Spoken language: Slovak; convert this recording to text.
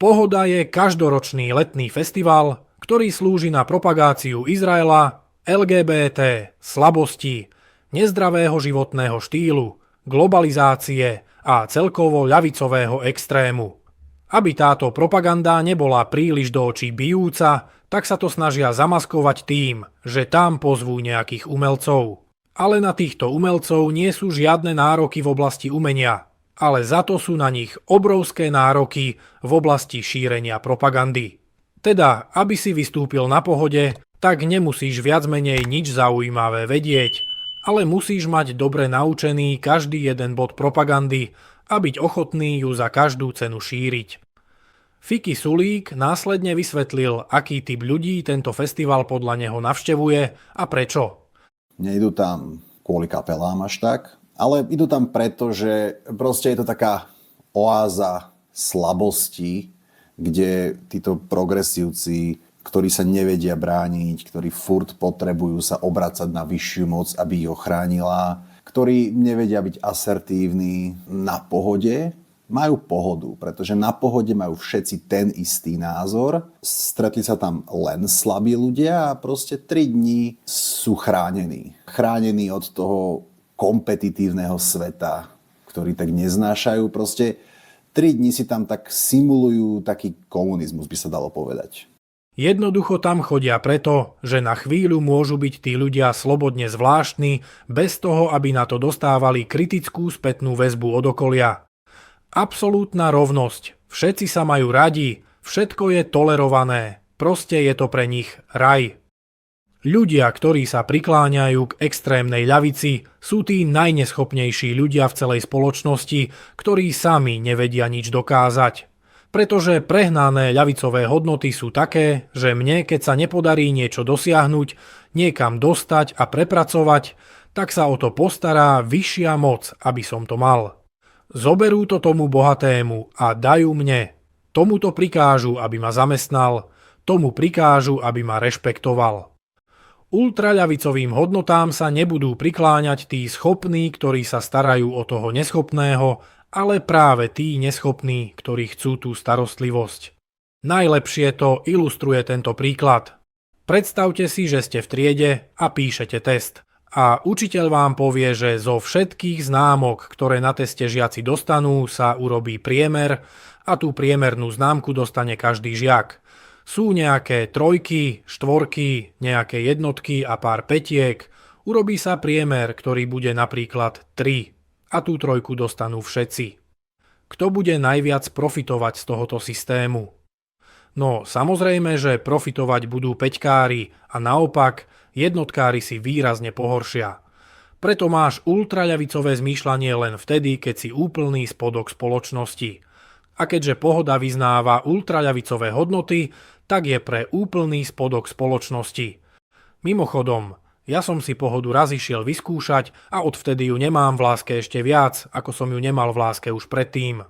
Pohoda je každoročný letný festival, ktorý slúži na propagáciu Izraela, LGBT, slabosti, nezdravého životného štýlu, globalizácie a celkovo ľavicového extrému. Aby táto propaganda nebola príliš do očí bijúca, tak sa to snažia zamaskovať tým, že tam pozvú nejakých umelcov. Ale na týchto umelcov nie sú žiadne nároky v oblasti umenia, ale za to sú na nich obrovské nároky v oblasti šírenia propagandy. Teda, aby si vystúpil na Pohode, tak nemusíš viac menej nič zaujímavé vedieť, ale musíš mať dobre naučený každý jeden bod propagandy a byť ochotný ju za každú cenu šíriť. Fiki Sulík následne vysvetlil, aký typ ľudí tento festival podľa neho navštevuje a prečo. Nejdu tam kvôli kapelám až tak, ale idú tam preto, že proste je to taká oáza slabosti, kde títo progresívci, ktorí sa nevedia brániť, ktorí furt potrebujú sa obracať na vyššiu moc, aby ich ochránila, ktorí nevedia byť asertívni na Pohode, majú pohodu, pretože na Pohode majú všetci ten istý názor. Stretli sa tam len slabí ľudia a proste 3 dní sú chránení. Chránení od toho kompetitívneho sveta, ktorý tak neznášajú. Proste 3 dní si tam tak simulujú taký komunizmus, by sa dalo povedať. Jednoducho tam chodia preto, že na chvíľu môžu byť tí ľudia slobodne zvláštni, bez toho, aby na to dostávali kritickú spätnú väzbu od okolia. Absolútna rovnosť, všetci sa majú radi, všetko je tolerované, proste je to pre nich raj. Ľudia, ktorí sa prikláňajú k extrémnej ľavici, sú tí najneschopnejší ľudia v celej spoločnosti, ktorí sami nevedia nič dokázať. Pretože prehnané ľavicové hodnoty sú také, že mne, keď sa nepodarí niečo dosiahnuť, niekam dostať a prepracovať, tak sa o to postará vyššia moc, aby som to mal. Zoberú to tomu bohatému a dajú mne. Tomuto prikážu, aby ma zamestnal, tomu prikážu, aby ma rešpektoval. Ultraľavicovým hodnotám sa nebudú prikláňať tí schopní, ktorí sa starajú o toho neschopného, ale práve tí neschopní, ktorí chcú tú starostlivosť. Najlepšie to ilustruje tento príklad. Predstavte si, že ste v triede a píšete test. A učiteľ vám povie, že zo všetkých známok, ktoré na teste žiaci dostanú, sa urobí priemer a tú priemernú známku dostane každý žiak. Sú nejaké trojky, štvorky, nejaké jednotky a pár pätiek. Urobí sa priemer, ktorý bude napríklad 3 a tú trojku dostanú všetci. Kto bude najviac profitovať z tohoto systému? No, samozrejme, že profitovať budú päťkári a naopak jednotkári si výrazne pohoršia. Preto máš ultraľavicové zmýšľanie len vtedy, keď si úplný spodok spoločnosti. A keďže Pohoda vyznáva ultraľavicové hodnoty, tak je pre úplný spodok spoločnosti. Mimochodom, ja som si Pohodu raz išiel vyskúšať a odvtedy ju nemám v láske ešte viac, ako som ju nemal v láske už predtým.